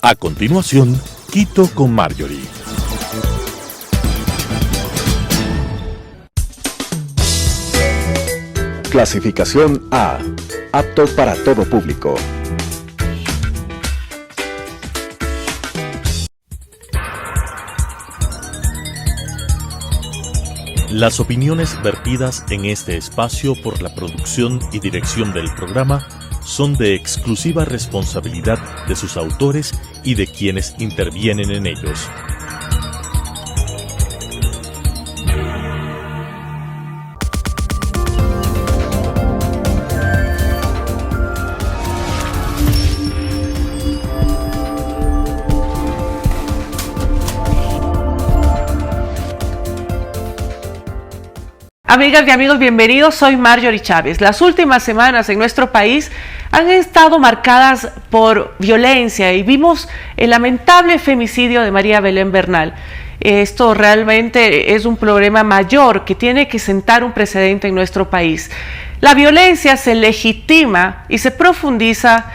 A continuación, Quito con Marjorie. Clasificación A. Apto para todo público. Las opiniones vertidas en este espacio por la producción y dirección del programa son de exclusiva responsabilidad de sus autores y de quienes intervienen en ellos. Amigas y amigos, bienvenidos. Soy Marjorie Chávez. Las últimas semanas en nuestro país han estado marcadas por violencia y vimos el lamentable femicidio de María Belén Bernal. Esto realmente es un problema mayor que tiene que sentar un precedente en nuestro país. La violencia se legitima y se profundiza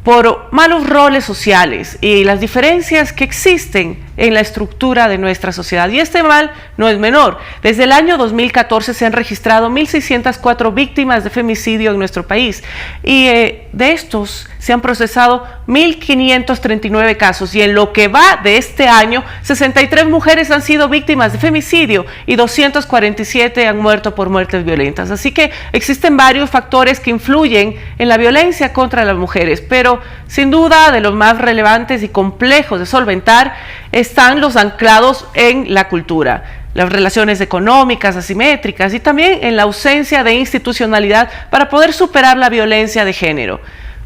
por malos roles sociales y las diferencias que existen en la estructura de nuestra sociedad. Y este mal no es menor. Desde el año 2014 se han registrado 1.604 víctimas de femicidio en nuestro país y de estos se han procesado 1.539 casos, y en lo que va de este año 63 mujeres han sido víctimas de femicidio y 247 han muerto por muertes violentas. Así que existen varios factores que influyen en la violencia contra las mujeres, pero sin duda de los más relevantes y complejos de solventar están los anclados en la cultura, las relaciones económicas asimétricas y también en la ausencia de institucionalidad para poder superar la violencia de género.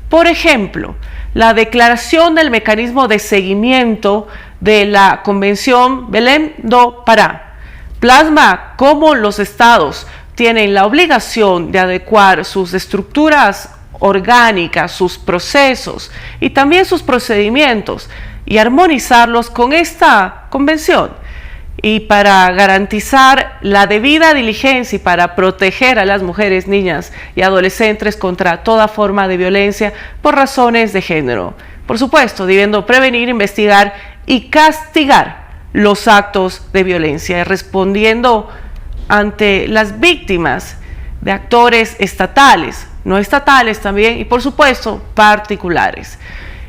Por ejemplo, la declaración del mecanismo de seguimiento de la Convención Belém do Pará plasma cómo los estados tienen la obligación de adecuar sus estructuras orgánicas, sus procesos y también sus procedimientos y armonizarlos con esta convención. Y para garantizar la debida diligencia y para proteger a las mujeres, niñas y adolescentes contra toda forma de violencia por razones de género. Por supuesto, debiendo prevenir, investigar y castigar los actos de violencia, respondiendo ante las víctimas de actores estatales, no estatales también, y por supuesto particulares.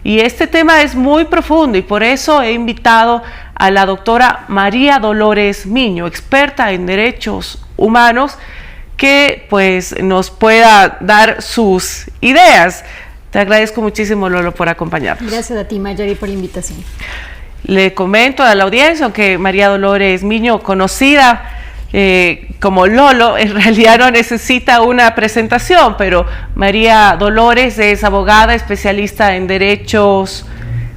Y este tema es muy profundo y por eso he invitado a la doctora María Dolores Miño, experta en derechos humanos, que pues nos pueda dar sus ideas. Te agradezco muchísimo, Lolo, por acompañarnos. Gracias a ti, Marjorie, por la invitación. Le comento a la audiencia, aunque María Dolores Miño, conocida como Lolo, en realidad no necesita una presentación, pero María Dolores es abogada especialista en derechos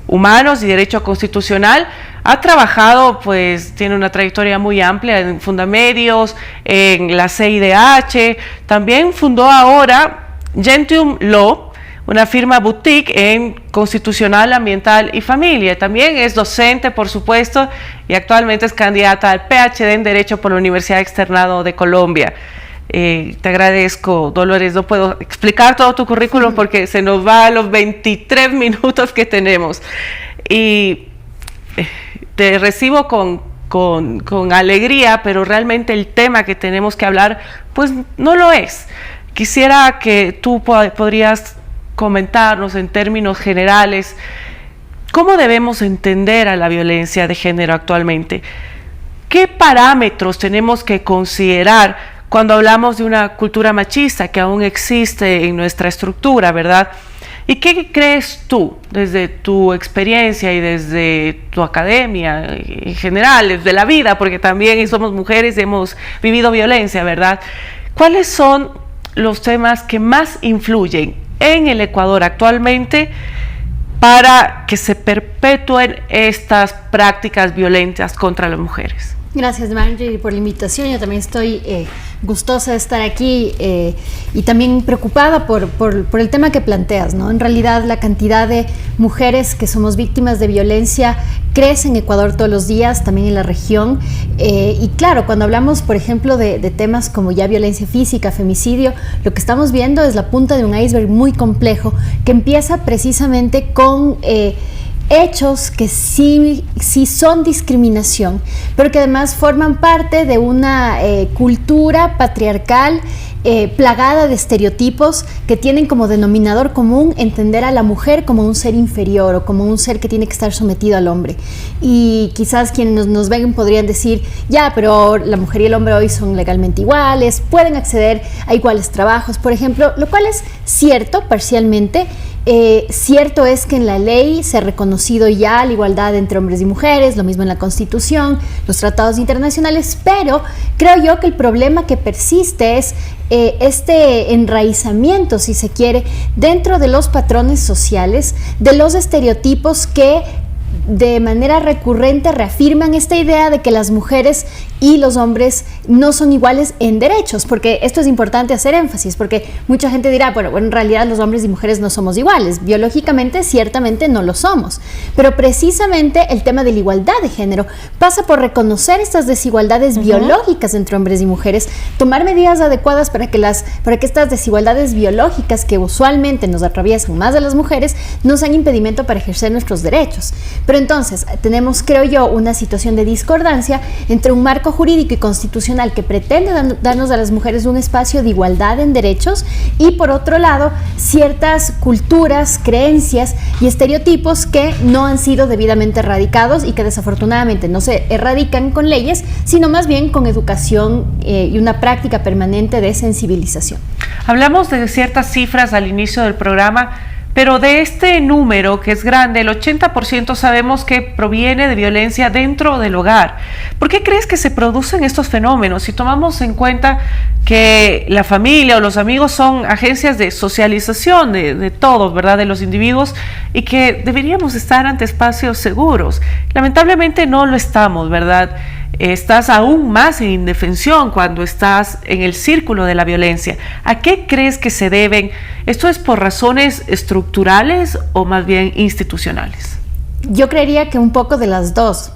humanos y derecho constitucional. Ha trabajado, pues tiene una trayectoria muy amplia en Fundamedios, en la CIDH, también fundó ahora Gentium Law, una firma boutique en constitucional, ambiental y familia. También es docente, por supuesto, y actualmente es candidata al PhD en Derecho por la Universidad Externado de Colombia. Te agradezco, Dolores. No puedo explicar todo tu currículum porque se nos va a los 23 minutos que tenemos. Y te recibo con alegría, pero realmente el tema que tenemos que hablar, pues no lo es. Quisiera que tú podrías comentarnos en términos generales cómo debemos entender a la violencia de género actualmente. ¿Qué parámetros tenemos que considerar cuando hablamos de una cultura machista que aún existe en nuestra estructura, verdad? ¿Y qué crees tú, desde tu experiencia y desde tu academia en general, desde la vida, porque también somos mujeres y hemos vivido violencia, ¿verdad? ¿Cuáles son los temas que más influyen en el Ecuador actualmente para que se perpetúen estas prácticas violentas contra las mujeres? Gracias, Marjorie, por la invitación. Yo también estoy gustosa de estar aquí y también preocupada por el tema que planteas, ¿no? En realidad, la cantidad de mujeres que somos víctimas de violencia crece en Ecuador todos los días, también en la región. Y claro, cuando hablamos, por ejemplo, de temas como ya violencia física, femicidio, lo que estamos viendo es la punta de un iceberg muy complejo que empieza precisamente con hechos que sí son discriminación, pero que además forman parte de una cultura patriarcal plagada de estereotipos que tienen como denominador común entender a la mujer como un ser inferior o como un ser que tiene que estar sometido al hombre. Y quizás quienes nos ven podrían decir, ya, pero la mujer y el hombre hoy son legalmente iguales, pueden acceder a iguales trabajos, por ejemplo, lo cual es cierto parcialmente. Cierto es que en la ley se ha reconocido ya la igualdad entre hombres y mujeres, lo mismo en la Constitución, los tratados internacionales, pero creo yo que el problema que persiste es este enraizamiento, si se quiere, dentro de los patrones sociales, de los estereotipos que de manera recurrente reafirman esta idea de que las mujeres y los hombres no son iguales en derechos, porque esto es importante hacer énfasis, porque mucha gente dirá, bueno, en realidad los hombres y mujeres no somos iguales, biológicamente ciertamente no lo somos, pero precisamente el tema de la igualdad de género pasa por reconocer estas desigualdades biológicas entre hombres y mujeres, tomar medidas adecuadas para que estas desigualdades biológicas que usualmente nos atraviesan más a las mujeres no sean impedimento para ejercer nuestros derechos. Pero entonces tenemos, creo yo, una situación de discordancia entre un marco jurídico y constitucional que pretende darnos a las mujeres un espacio de igualdad en derechos y, por otro lado, ciertas culturas, creencias y estereotipos que no han sido debidamente erradicados y que desafortunadamente no se erradican con leyes, sino más bien con educación y una práctica permanente de sensibilización. Hablamos de ciertas cifras al inicio del programa, pero de este número que es grande, el 80% sabemos que proviene de violencia dentro del hogar. ¿Por qué crees que se producen estos fenómenos? Si tomamos en cuenta que la familia o los amigos son agencias de socialización de todos, ¿verdad?, de los individuos, y que deberíamos estar ante espacios seguros. Lamentablemente no lo estamos, ¿verdad? Estás aún más en indefensión cuando estás en el círculo de la violencia. ¿A qué crees que se deben? ¿Esto es por razones estructurales o más bien institucionales? Yo creería que un poco de las dos.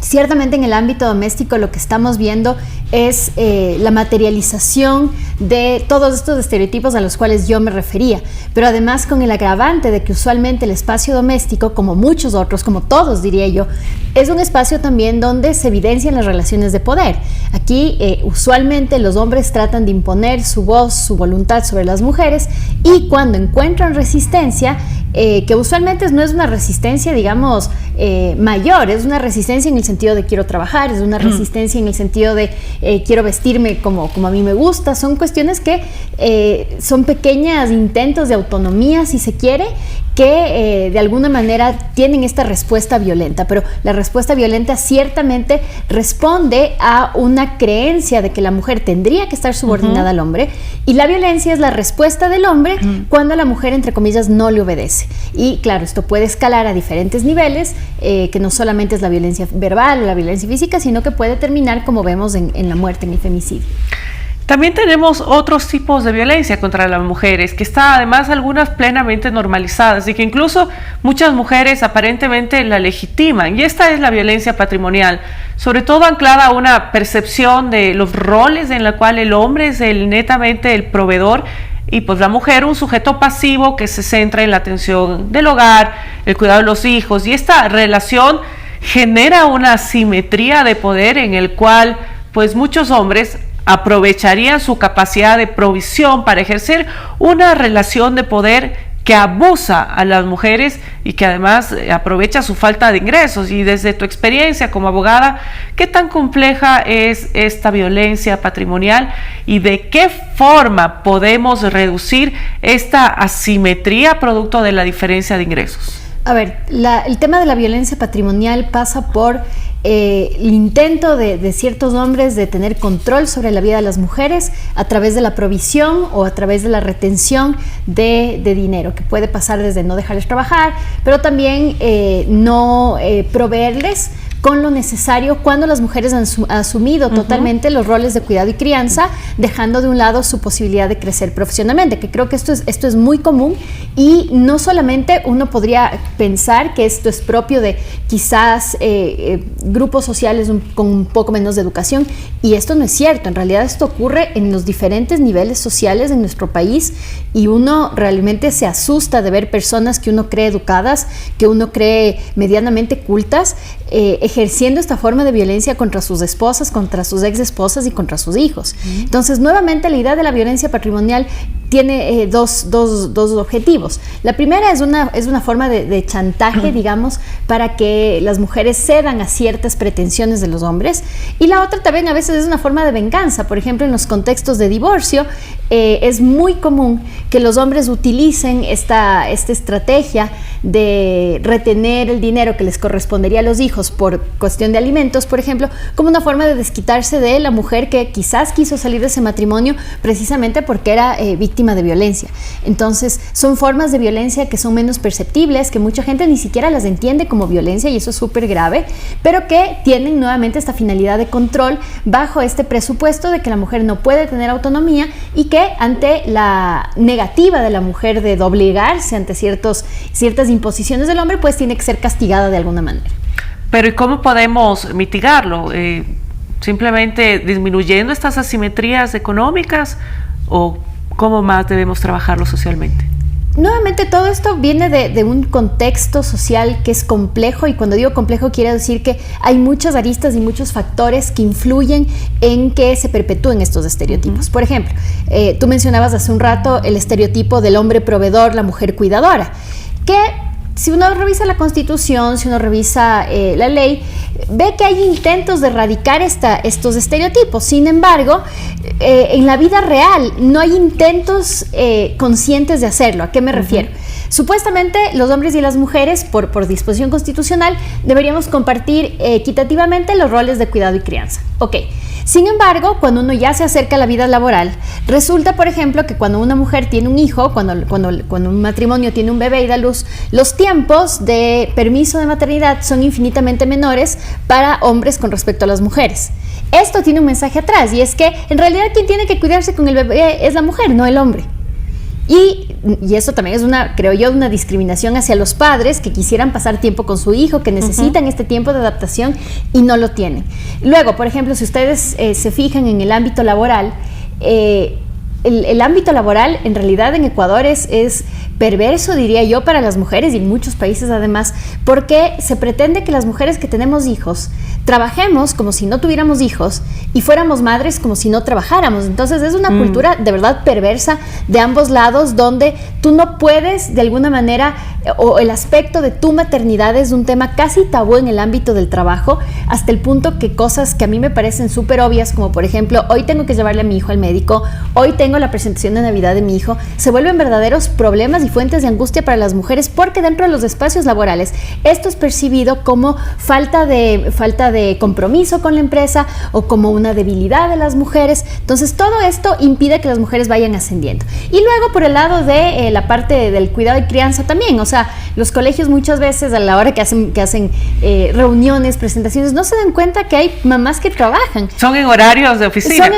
Ciertamente en el ámbito doméstico lo que estamos viendo es la materialización de todos estos estereotipos a los cuales yo me refería, pero además con el agravante de que usualmente el espacio doméstico, como muchos otros, como todos diría yo, es un espacio también donde se evidencian las relaciones de poder. Aquí usualmente los hombres tratan de imponer su voz, su voluntad sobre las mujeres, y cuando encuentran resistencia, que usualmente no es una resistencia, digamos, mayor, es una resistencia en el sentido de quiero trabajar, es una resistencia en el sentido de quiero vestirme como a mí me gusta, son cuestiones que son pequeños intentos de autonomía, si se quiere, que de alguna manera tienen esta respuesta violenta, pero la respuesta violenta ciertamente responde a una creencia de que la mujer tendría que estar subordinada al hombre, y la violencia es la respuesta del hombre cuando la mujer, entre comillas, no le obedece. Y claro, esto puede escalar a diferentes niveles, que no solamente es la violencia verbal o la violencia física, sino que puede terminar, como vemos, en la muerte, en el femicidio. También tenemos otros tipos de violencia contra las mujeres, que están además algunas plenamente normalizadas y que incluso muchas mujeres aparentemente la legitiman. Y esta es la violencia patrimonial, sobre todo anclada a una percepción de los roles en la cual el hombre es netamente el proveedor y pues la mujer un sujeto pasivo que se centra en la atención del hogar, el cuidado de los hijos. Y esta relación genera una asimetría de poder en el cual pues muchos hombres aprovecharían su capacidad de provisión para ejercer una relación de poder que abusa a las mujeres y que además aprovecha su falta de ingresos. Y desde tu experiencia como abogada, ¿qué tan compleja es esta violencia patrimonial y de qué forma podemos reducir esta asimetría producto de la diferencia de ingresos? A ver, el tema de la violencia patrimonial pasa por el intento de ciertos hombres de tener control sobre la vida de las mujeres a través de la provisión o a través de la retención de dinero, que puede pasar desde no dejarles trabajar, pero también no proveerles con lo necesario cuando las mujeres han asumido totalmente los roles de cuidado y crianza, dejando de un lado su posibilidad de crecer profesionalmente, que creo que esto es muy común, y no solamente uno podría pensar que esto es propio de quizás grupos sociales con un poco menos de educación, y esto no es cierto. En realidad esto ocurre en los diferentes niveles sociales en nuestro país, y uno realmente se asusta de ver personas que uno cree educadas, que uno cree medianamente cultas, ejerciendo esta forma de violencia contra sus esposas, contra sus ex esposas y contra sus hijos. Entonces, nuevamente, la idea de la violencia patrimonial tiene dos objetivos. La primera es una forma de chantaje, digamos, para que las mujeres cedan a ciertas pretensiones de los hombres, y la otra también a veces es una forma de venganza. Por ejemplo, en los contextos de divorcio es muy común que los hombres utilicen esta estrategia de retener el dinero que les correspondería a los hijos por cuestión de alimentos, por ejemplo, como una forma de desquitarse de la mujer que quizás quiso salir de ese matrimonio precisamente porque era víctima de violencia. Entonces, son formas de violencia que son menos perceptibles, que mucha gente ni siquiera las entiende como violencia, y eso es súper grave, pero que tienen nuevamente esta finalidad de control bajo este presupuesto de que la mujer no puede tener autonomía, y que ante la negativa de la mujer de doblegarse ante ciertas imposiciones del hombre, pues tiene que ser castigada de alguna manera. Pero ¿y cómo podemos mitigarlo? ¿Simplemente disminuyendo estas asimetrías económicas, o cómo más debemos trabajarlo socialmente? Nuevamente, todo esto viene de un contexto social que es complejo, y cuando digo complejo quiero decir que hay muchas aristas y muchos factores que influyen en que se perpetúen estos estereotipos. Por ejemplo, tú mencionabas hace un rato el estereotipo del hombre proveedor, la mujer cuidadora, que si uno revisa la Constitución, si uno revisa la ley, ve que hay intentos de erradicar estos estereotipos. Sin embargo, en la vida real no hay intentos conscientes de hacerlo. ¿A qué me refiero? Supuestamente los hombres y las mujeres, por disposición constitucional, deberíamos compartir equitativamente los roles de cuidado y crianza. Ok. Sin embargo, cuando uno ya se acerca a la vida laboral, resulta, por ejemplo, que cuando una mujer tiene un hijo, cuando un matrimonio tiene un bebé y da luz, los tiempos de permiso de maternidad son infinitamente menores para hombres con respecto a las mujeres. Esto tiene un mensaje atrás, y es que en realidad quien tiene que cuidarse con el bebé es la mujer, no el hombre. Y esto también es creo yo, una discriminación hacia los padres que quisieran pasar tiempo con su hijo, que necesitan este tiempo de adaptación y no lo tienen. Luego, por ejemplo, si ustedes se fijan en el ámbito laboral, el ámbito laboral en realidad en Ecuador es perverso, diría yo, para las mujeres, y en muchos países además, porque se pretende que las mujeres que tenemos hijos trabajemos como si no tuviéramos hijos y fuéramos madres como si no trabajáramos. Entonces es una cultura de verdad perversa de ambos lados, donde tú no puedes de alguna manera, o el aspecto de tu maternidad es un tema casi tabú en el ámbito del trabajo, hasta el punto que cosas que a mí me parecen súper obvias, como por ejemplo, hoy tengo que llevarle a mi hijo al médico, hoy tengo la presentación de Navidad de mi hijo, se vuelven verdaderos problemas y fuentes de angustia para las mujeres, porque dentro de los espacios laborales esto es percibido como falta de compromiso con la empresa, o como una debilidad de las mujeres. Entonces todo esto impide que las mujeres vayan ascendiendo. Y luego, por el lado de la parte del cuidado y crianza también, o sea, los colegios muchas veces a la hora que hacen reuniones, presentaciones, no se dan cuenta que hay mamás que trabajan. Son en horarios de oficina.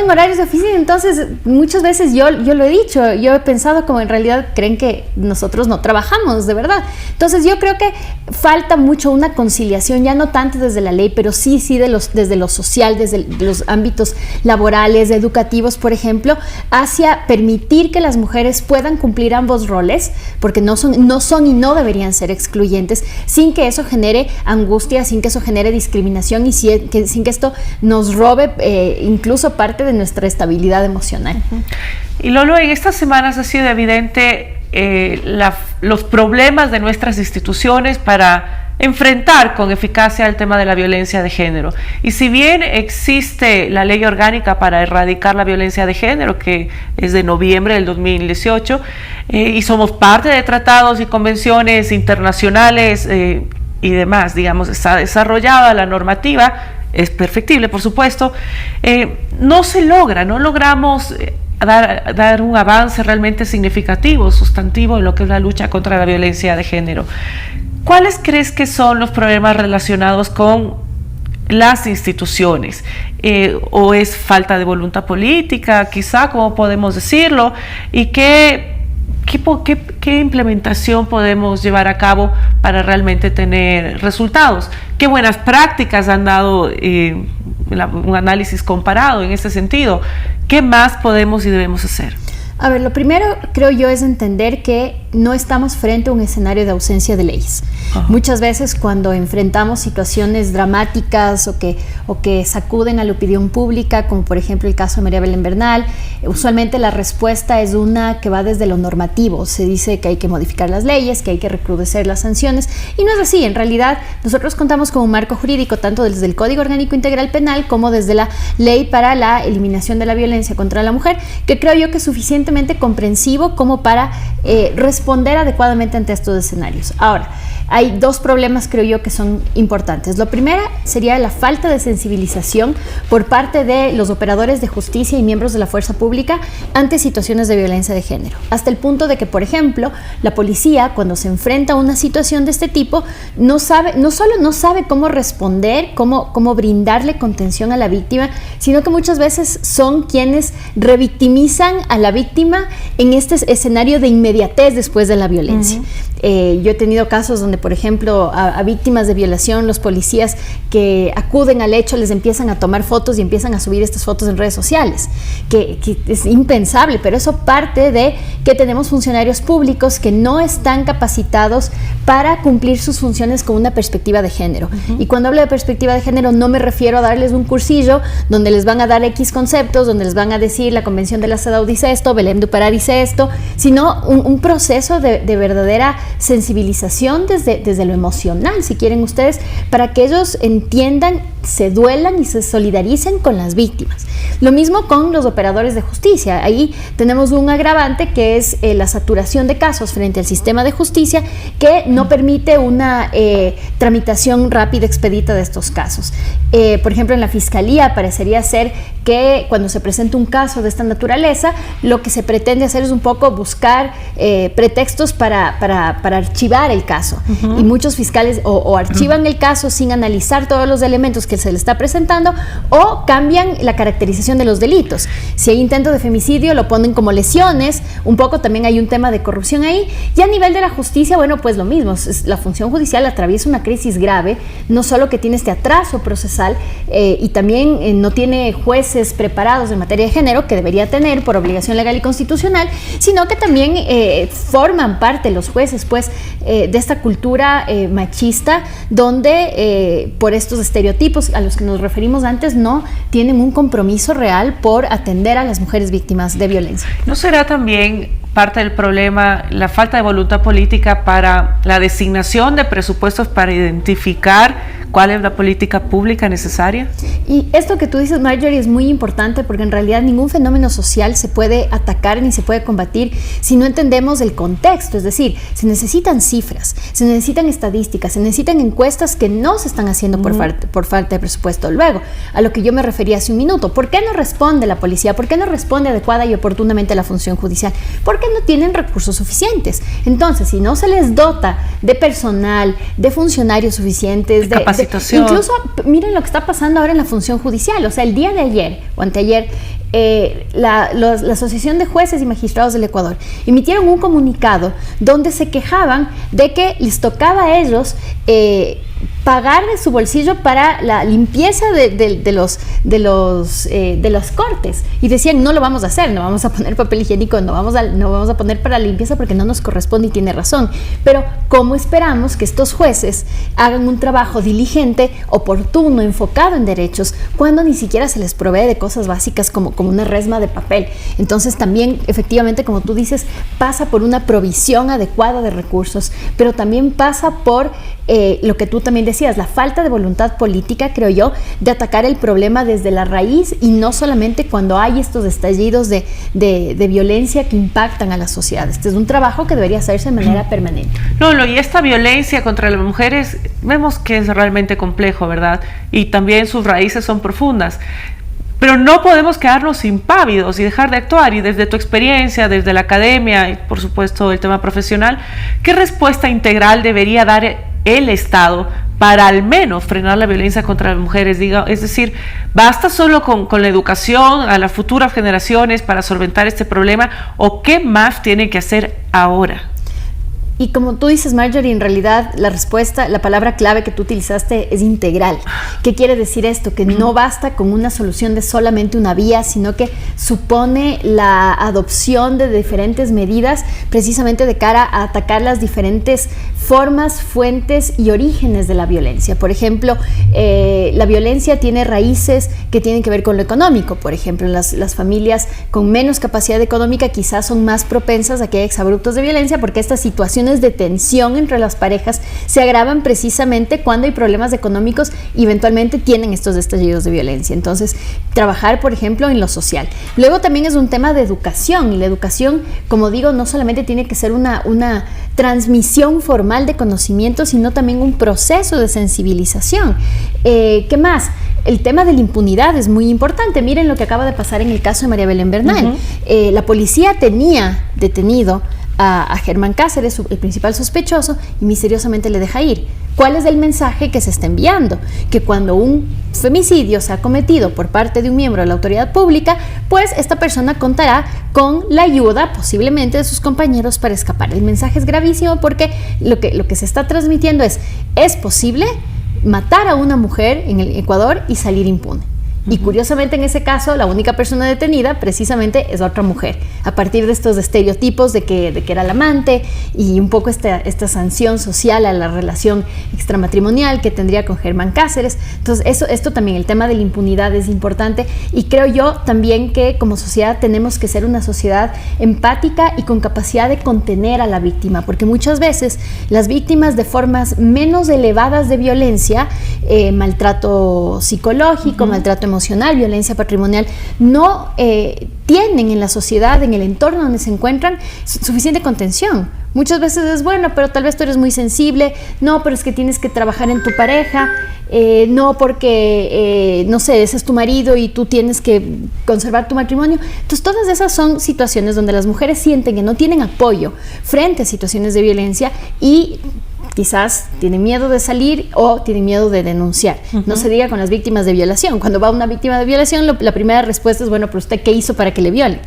Entonces muchas veces yo lo he dicho, yo he pensado como en realidad creen que nosotros no trabajamos, de verdad. Entonces yo creo que falta mucho una conciliación, ya no tanto desde la ley, pero sí desde lo social, desde los ámbitos laborales, educativos, por ejemplo, hacia permitir que las mujeres puedan cumplir ambos roles, porque no son y no deberían ser excluyentes, sin que eso genere angustia, sin que eso genere discriminación, y sin que esto nos robe incluso parte de nuestra estabilidad emocional. Y Lolo, en estas semanas ha sido evidente los problemas de nuestras instituciones para enfrentar con eficacia el tema de la violencia de género. Y si bien existe la ley orgánica para erradicar la violencia de género, que es de noviembre del 2018, y somos parte de tratados y convenciones internacionales y demás, digamos, está desarrollada la normativa, es perfectible, por supuesto, no logramos dar un avance realmente significativo, sustantivo en lo que es la lucha contra la violencia de género. ¿Cuáles crees que son los problemas relacionados con las instituciones, o es falta de voluntad política, quizá, ¿cómo podemos decirlo? Y ¿qué implementación podemos llevar a cabo para realmente tener resultados? ¿Qué buenas prácticas han dado un análisis comparado en este sentido? ¿Qué más podemos y debemos hacer? A ver, lo primero creo yo es entender que no estamos frente a un escenario de ausencia de leyes. Muchas veces cuando enfrentamos situaciones dramáticas o que sacuden a la opinión pública, como por ejemplo el caso de María Belén Bernal, usualmente la respuesta es una que va desde lo normativo. Se dice que hay que modificar las leyes, que hay que recrudecer las sanciones, y no es así. En realidad nosotros contamos con un marco jurídico tanto desde el Código Orgánico Integral Penal como desde la Ley para la Eliminación de la Violencia contra la Mujer, que creo yo que es suficientemente comprensivo como para responder adecuadamente ante estos escenarios. Ahora, hay dos problemas, creo yo, que son importantes. Lo primero sería la falta de sensibilización por parte de los operadores de justicia y miembros de la fuerza pública ante situaciones de violencia de género. Hasta el punto de que, por ejemplo, la policía, cuando se enfrenta a una situación de este tipo, no solo no sabe cómo responder, cómo brindarle contención a la víctima, sino que muchas veces son quienes revictimizan a la víctima en este escenario de inmediatez después de la violencia. Yo he tenido casos donde, por ejemplo, a víctimas de violación, los policías que acuden al hecho les empiezan a tomar fotos y empiezan a subir estas fotos en redes sociales, que es impensable, pero eso parte de que tenemos funcionarios públicos que no están capacitados para cumplir sus funciones con una perspectiva de género. Y cuando hablo de perspectiva de género no me refiero a darles un cursillo donde les van a dar X conceptos, donde les van a decir la Convención de la CEDAW dice esto, Belém do Pará dice esto, sino un proceso de verdadera sensibilización desde lo emocional, si quieren ustedes, para que ellos entiendan, se duelan y se solidaricen con las víctimas. Lo mismo con los operadores de justicia. Ahí tenemos un agravante que es la saturación de casos frente al sistema de justicia, que no permite una tramitación rápida, expedita de estos casos. Por ejemplo, en la Fiscalía parecería ser que cuando se presenta un caso de esta naturaleza, lo que se pretende hacer es un poco buscar pretextos para archivar el caso. Y muchos fiscales o archivan el caso sin analizar todos los elementos que se le está presentando, o cambian la caracterización de los delitos. Si hay intento de femicidio, lo ponen como lesiones. Un poco también hay un tema de corrupción ahí. Y a nivel de la justicia, bueno, pues lo mismo. La función judicial atraviesa una crisis grave, no solo que tiene este atraso procesal, y también no tiene jueces preparados en materia de género, que debería tener por obligación legal y constitucional, sino que también forman parte los jueces, pues, de esta cultura machista, donde por estos estereotipos a los que nos referimos antes no tienen un compromiso real por atender a las mujeres víctimas de violencia. ¿No será también parte del problema la falta de voluntad política para la designación de presupuestos para identificar cuál es la política pública necesaria? Y esto que tú dices, Marjorie, es muy importante, porque en realidad ningún fenómeno social se puede atacar ni se puede combatir si no entendemos el contexto. Es decir, se necesitan cifras, se necesitan estadísticas, se necesitan encuestas que no se están haciendo por falta de presupuesto. Luego, a lo que yo me refería hace un minuto, ¿por qué no responde la policía? ¿Por qué no responde adecuada y oportunamente la función judicial? Porque no tienen recursos suficientes. Entonces, si no se les dota de personal, de funcionarios suficientes, de capacitación. Incluso, miren lo que está pasando ahora en la función judicial. O sea, el día de ayer o anteayer, la Asociación de Jueces y Magistrados del Ecuador emitieron un comunicado donde se quejaban de que les tocaba a ellos pagar de su bolsillo para la limpieza de las cortes, y decían: no lo vamos a hacer, no vamos a poner papel higiénico, no vamos a poner para la limpieza porque no nos corresponde, y tiene razón. Pero ¿cómo esperamos que estos jueces hagan un trabajo diligente, oportuno, enfocado en derechos, cuando ni siquiera se les provee de cosas básicas como una resma de papel? Entonces también, efectivamente, como tú dices, pasa por una provisión adecuada de recursos, pero también pasa por lo que tú también decías, la falta de voluntad política, creo yo, de atacar el problema desde la raíz, y no solamente cuando hay estos estallidos de violencia que impactan a la sociedad. Este es un trabajo que debería hacerse de manera permanente. No, y esta violencia contra las mujeres vemos que es realmente complejo, ¿verdad? Y también sus raíces son profundas. Pero no podemos quedarnos impávidos y dejar de actuar. Y desde tu experiencia, desde la academia y por supuesto el tema profesional, ¿qué respuesta integral debería dar el Estado para al menos frenar la violencia contra las mujeres? Es decir, ¿basta solo con la educación a las futuras generaciones para solventar este problema, o qué más tiene que hacer ahora? Y como tú dices, Marjorie, en realidad la respuesta, la palabra clave que tú utilizaste es integral. ¿Qué quiere decir esto? Que no basta con una solución de solamente una vía, sino que supone la adopción de diferentes medidas precisamente de cara a atacar las diferentes formas, fuentes y orígenes de la violencia. Por ejemplo, la violencia tiene raíces que tienen que ver con lo económico. Por ejemplo, las familias con menos capacidad económica quizás son más propensas a que haya exabruptos de violencia, porque estas situaciones de tensión entre las parejas se agravan precisamente cuando hay problemas económicos y eventualmente tienen estos estallidos de violencia. Entonces, trabajar, por ejemplo, en lo social. Luego también es un tema de educación, y la educación, como digo, no solamente tiene que ser una transmisión formal de conocimiento, sino también un proceso de sensibilización. ¿Qué más? El tema de la impunidad es muy importante. Miren lo que acaba de pasar en el caso de María Belén Bernal. La policía tenía detenido a Germán Cáceres, el principal sospechoso, y misteriosamente le deja ir. ¿Cuál es el mensaje que se está enviando? Que cuando un femicidio se ha cometido por parte de un miembro de la autoridad pública, pues esta persona contará con la ayuda posiblemente de sus compañeros para escapar. El mensaje es gravísimo, porque lo que se está transmitiendo es posible matar a una mujer en el Ecuador y salir impune. Y curiosamente, en ese caso, la única persona detenida precisamente es otra mujer, a partir de estos estereotipos de que era la amante, y un poco esta sanción social a la relación extramatrimonial que tendría con Germán Cáceres. Entonces, esto también, el tema de la impunidad es importante, y creo yo también que como sociedad tenemos que ser una sociedad empática y con capacidad de contener a la víctima, porque muchas veces las víctimas de formas menos elevadas de violencia, maltrato psicológico, maltrato emocional, violencia patrimonial, no tienen en la sociedad, en el entorno donde se encuentran, suficiente contención. Muchas veces es bueno, pero tal vez tú eres muy sensible, no, pero es que tienes que trabajar en tu pareja, no, porque, no sé, ese es tu marido y tú tienes que conservar tu matrimonio. Entonces, todas esas son situaciones donde las mujeres sienten que no tienen apoyo frente a situaciones de violencia, y quizás tienen miedo de salir o tienen miedo de denunciar. No se diga con las víctimas de violación. Cuando va una víctima de violación, la primera respuesta es, bueno, pero ¿usted qué hizo para que le violen?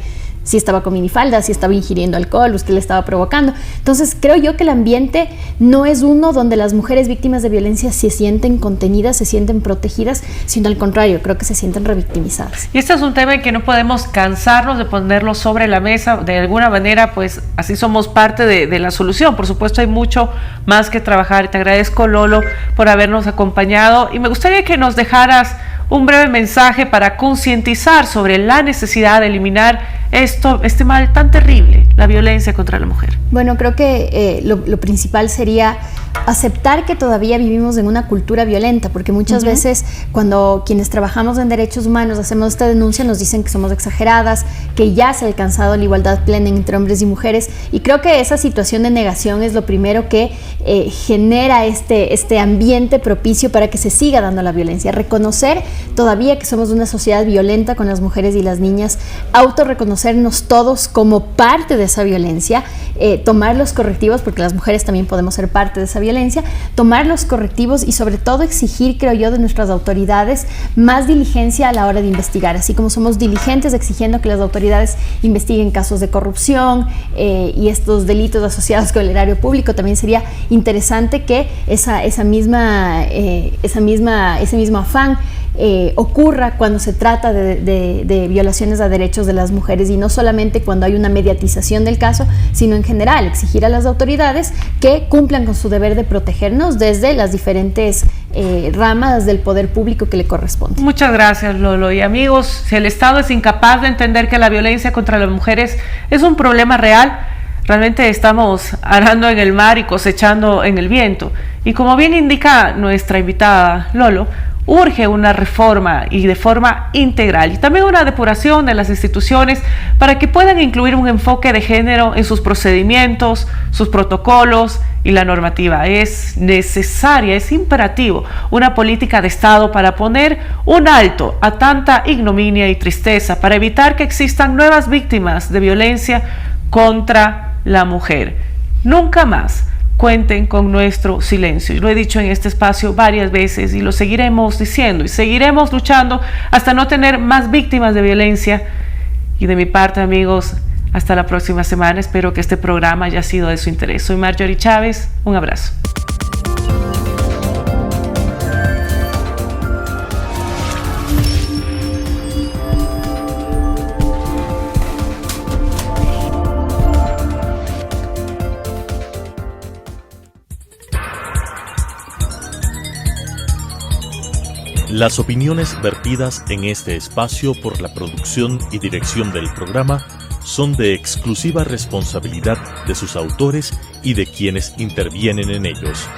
Si estaba con minifalda, si estaba ingiriendo alcohol, usted le estaba provocando. Entonces, creo yo que el ambiente no es uno donde las mujeres víctimas de violencia se sienten contenidas, se sienten protegidas, sino al contrario, creo que se sienten revictimizadas. Y este es un tema en que no podemos cansarnos de ponerlo sobre la mesa. De alguna manera, pues así somos parte de la solución. Por supuesto, hay mucho más que trabajar. Te agradezco, Lolo, por habernos acompañado, y me gustaría que nos dejaras un breve mensaje para concientizar sobre la necesidad de eliminar este mal tan terrible, la violencia contra la mujer. Bueno, creo que lo principal sería aceptar que todavía vivimos en una cultura violenta, porque muchas veces cuando quienes trabajamos en derechos humanos hacemos esta denuncia, nos dicen que somos exageradas, que ya se ha alcanzado la igualdad plena entre hombres y mujeres, y creo que esa situación de negación es lo primero que genera este ambiente propicio para que se siga dando la violencia. Reconocer todavía que somos una sociedad violenta con las mujeres y las niñas, autorreconocernos todos como parte de esa violencia, tomar los correctivos, porque las mujeres también podemos ser parte de esa violencia, tomar los correctivos y sobre todo exigir, creo yo, de nuestras autoridades más diligencia a la hora de investigar, así como somos diligentes exigiendo que las autoridades investiguen casos de corrupción y estos delitos asociados con el erario público. También sería interesante que ese mismo afán ocurra cuando se trata de violaciones a derechos de las mujeres, y no solamente cuando hay una mediatización del caso, sino en general, exigir a las autoridades que cumplan con su deber de protegernos desde las diferentes ramas del poder público que le corresponde. Muchas gracias, Lolo. Y amigos, si el Estado es incapaz de entender que la violencia contra las mujeres es un problema real, realmente estamos arando en el mar y cosechando en el viento. Y como bien indica nuestra invitada Lolo, urge una reforma, y de forma integral, y también una depuración de las instituciones para que puedan incluir un enfoque de género en sus procedimientos, sus protocolos y la normativa. Es necesaria, es imperativo una política de Estado para poner un alto a tanta ignominia y tristeza, para evitar que existan nuevas víctimas de violencia contra la mujer. Nunca más cuenten con nuestro silencio. Lo he dicho en este espacio varias veces y lo seguiremos diciendo y seguiremos luchando hasta no tener más víctimas de violencia. Y de mi parte, amigos, hasta la próxima semana. Espero que este programa haya sido de su interés. Soy Marjorie Chávez. Un abrazo. Las opiniones vertidas en este espacio por la producción y dirección del programa son de exclusiva responsabilidad de sus autores y de quienes intervienen en ellos.